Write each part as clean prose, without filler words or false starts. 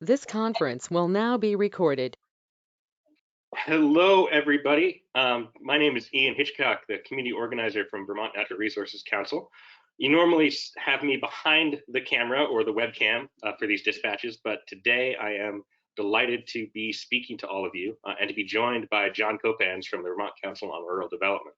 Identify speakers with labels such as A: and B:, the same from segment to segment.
A: This conference will now be recorded.
B: Hello, everybody. My name is Ian Hitchcock, the community organizer from Vermont Natural Resources Council. You normally have me behind the camera or the webcam for these dispatches, but today I am delighted to be speaking to all of you and to be joined by Jon Copans from the Vermont Council on Rural Development.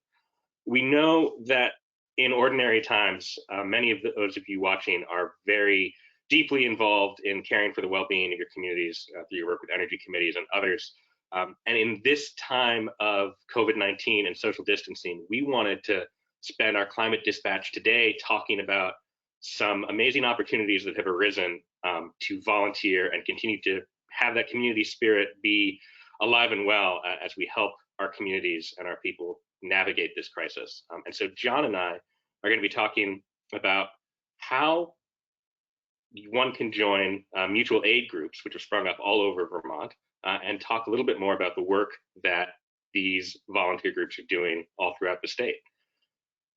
B: We know that in ordinary times, many of those of you watching are very deeply involved in caring for the well-being of your communities through your work with energy committees and others. And in this time of COVID-19 and social distancing, we wanted to spend our climate dispatch today talking about some amazing opportunities that have arisen to volunteer and continue to have that community spirit be alive and well as we help our communities and our people navigate this crisis. And so Jon and I are going to be talking about how one can join mutual aid groups, which have sprung up all over Vermont, and talk a little bit more about the work that these volunteer groups are doing all throughout the state.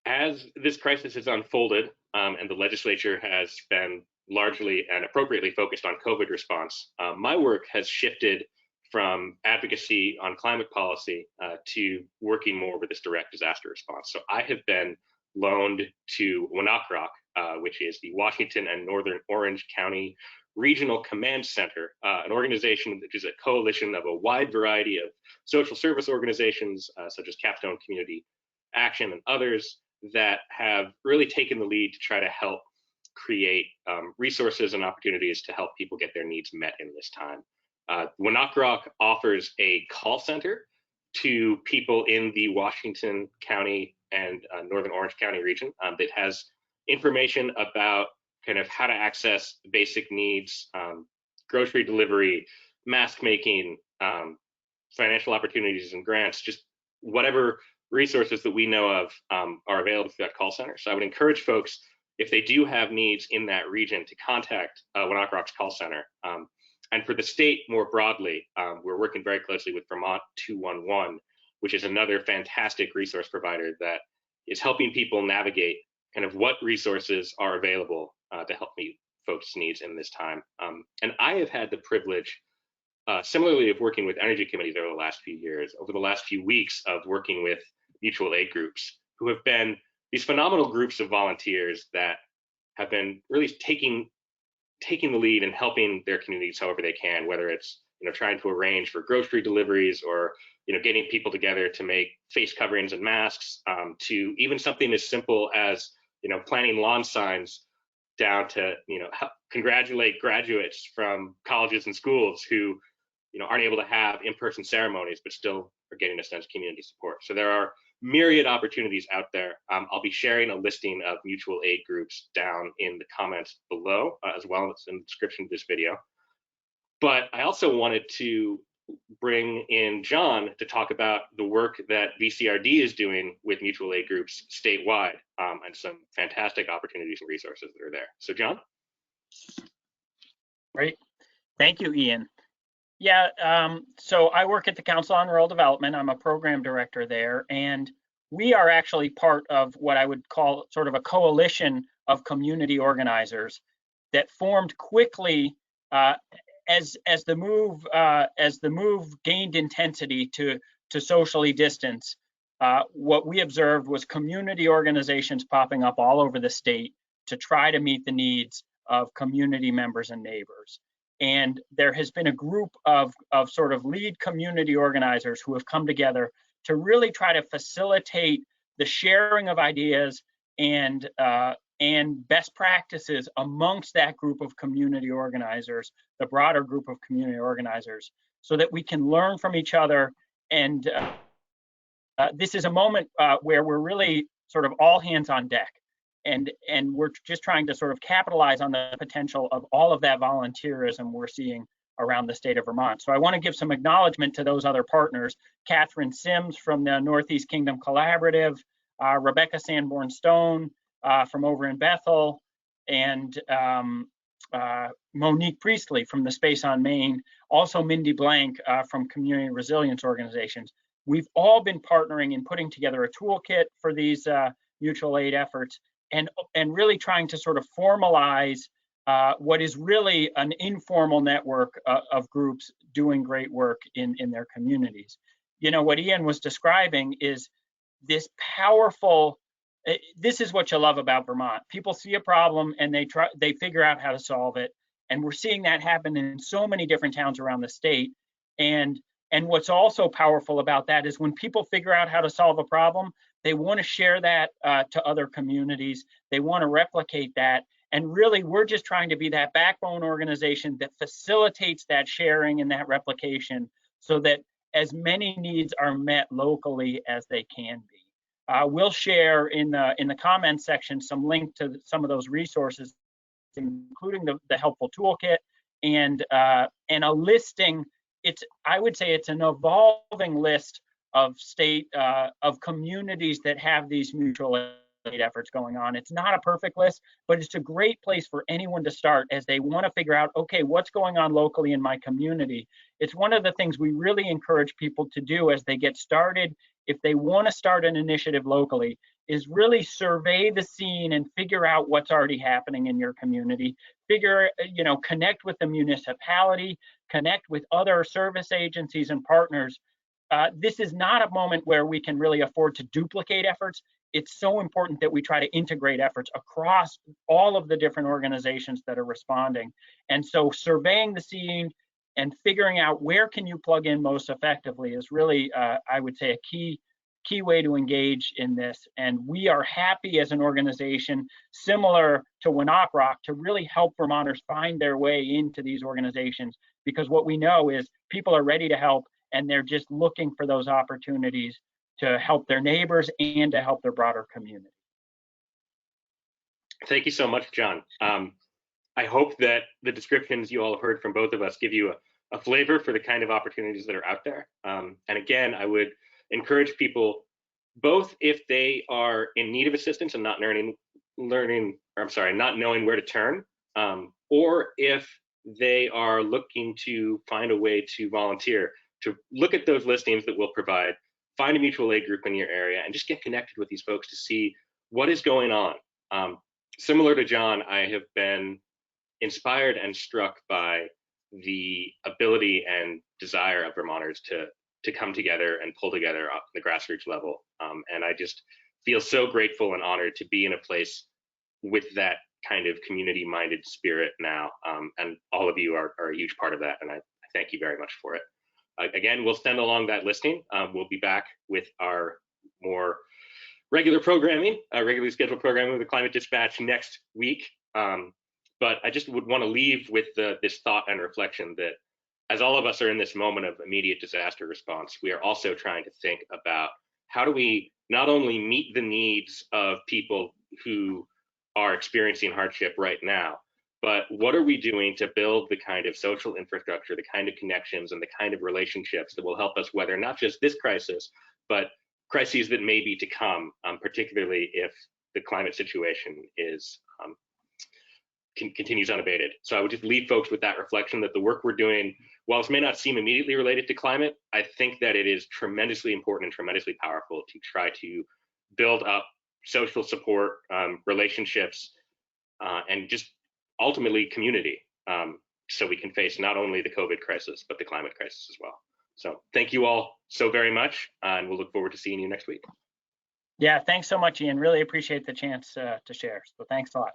B: As this crisis has unfolded and the legislature has been largely and appropriately focused on COVID response, my work has shifted from advocacy on climate policy to working more with this direct disaster response. So I have been loaned to WNOC-RRCC, which is the Washington and Northern Orange County Regional Command Center, an organization which is a coalition of a wide variety of social service organizations, such as Capstone Community Action and others, that have really taken the lead to try to help create resources and opportunities to help people get their needs met in this time. WNOC-RRCC offers a call center to people in the Washington County and Northern Orange County region that has information about kind of how to access basic needs, grocery delivery, mask making, financial opportunities and grants, just whatever resources that we know of are available through that call center. So I would encourage folks, if they do have needs in that region, to contact WNOC-RRCC's call center. And for the state more broadly, we're working very closely with Vermont 211, which is another fantastic resource provider that is helping people navigate kind of what resources are available to help meet folks' needs in this time. And I have had the privilege, similarly, of working with energy committees over the last few years, over the last few weeks of working with mutual aid groups, who have been these phenomenal groups of volunteers that have been really taking the lead and helping their communities however they can, whether it's trying to arrange for grocery deliveries or getting people together to make face coverings and masks, to even something as simple as planting lawn signs, down to congratulate graduates from colleges and schools who aren't able to have in-person ceremonies but still are getting a sense of community support. So there are myriad opportunities out there. I'll be sharing a listing of mutual aid groups down in the comments below, as well as in the description of this video. But I also wanted to bring in Jon to talk about the work that VCRD is doing with mutual aid groups statewide, and some fantastic opportunities and resources that are there. So Jon?
C: Great. Thank you, Ian. Yeah, so I work at the Council on Rural Development. I'm a program director there, and we are actually part of what I would call sort of a coalition of community organizers that formed quickly as the move gained intensity to socially distance. What we observed was community organizations popping up all over the state to try to meet the needs of community members and neighbors. And there has been a group of sort of lead community organizers who have come together to really try to facilitate the sharing of ideas and best practices amongst that group of community organizers, the broader group of community organizers, so that we can learn from each other. And this is a moment where we're really sort of all hands on deck. And we're just trying to sort of capitalize on the potential of all of that volunteerism we're seeing around the state of Vermont. So I want to give some acknowledgement to those other partners: Catherine Sims from the Northeast Kingdom Collaborative, Rebecca Sanborn-Stone from over in Bethel, and Monique Priestley from the Space on Main, also Mindy Blank from Community Resilience Organizations. We've all been partnering in putting together a toolkit for these mutual aid efforts, and really trying to sort of formalize what is really an informal network of groups doing great work in their communities. You know, what Ian was describing is this powerful, this is what you love about Vermont. People see a problem and they figure out how to solve it. And we're seeing that happen in so many different towns around the state. And what's also powerful about that is when people figure out how to solve a problem, they want to share that to other communities. They want to replicate that. And really, we're just trying to be that backbone organization that facilitates that sharing and that replication so that as many needs are met locally as they can be. We'll share in the comments section some link to some of those resources, including the helpful toolkit and a listing. I would say it's an evolving list of of communities that have these mutual aid efforts going on. It's not a perfect list, but it's a great place for anyone to start as they want to figure out, okay, what's going on locally in my community? It's one of the things we really encourage people to do as they get started. If they want to start an initiative locally, is really survey the scene and figure out what's already happening in your community. Connect with the municipality, connect with other service agencies and partners. This is not a moment where we can really afford to duplicate efforts. It's so important that we try to integrate efforts across all of the different organizations that are responding. And so surveying the scene and figuring out where can you plug in most effectively is really, I would say, a key way to engage in this. And we are happy as an organization, similar to WNOC-RRC, to really help Vermonters find their way into these organizations, because what we know is people are ready to help and they're just looking for those opportunities to help their neighbors and to help their broader community.
B: Thank you so much, John. I hope that the descriptions you all have heard from both of us give you a flavor for the kind of opportunities that are out there. And again, I would encourage people, both if they are in need of assistance and not knowing where to turn, or if they are looking to find a way to volunteer, to look at those listings that we'll provide, find a mutual aid group in your area, and just get connected with these folks to see what is going on. Similar to John, I have been inspired and struck by the ability and desire of Vermonters to come together and pull together at the grassroots level. And I just feel so grateful and honored to be in a place with that kind of community-minded spirit now. And all of you are a huge part of that, and I thank you very much for it. Again, we'll send along that listing. We'll be back with our more regular programming, regularly scheduled programming with the Climate Dispatch next week. But I just would want to leave with this thought and reflection that as all of us are in this moment of immediate disaster response, we are also trying to think about how do we not only meet the needs of people who are experiencing hardship right now, but what are we doing to build the kind of social infrastructure, the kind of connections, and the kind of relationships that will help us weather not just this crisis, but crises that may be to come, particularly if the climate situation is continues unabated. So I would just leave folks with that reflection that the work we're doing, while this may not seem immediately related to climate, I think that it is tremendously important and tremendously powerful to try to build up social support, relationships, and just ultimately community, so we can face not only the COVID crisis, but the climate crisis as well. So thank you all so very much, and we'll look forward to seeing you next week.
C: Yeah, thanks so much, Ian. Really appreciate the chance to share. So thanks a lot.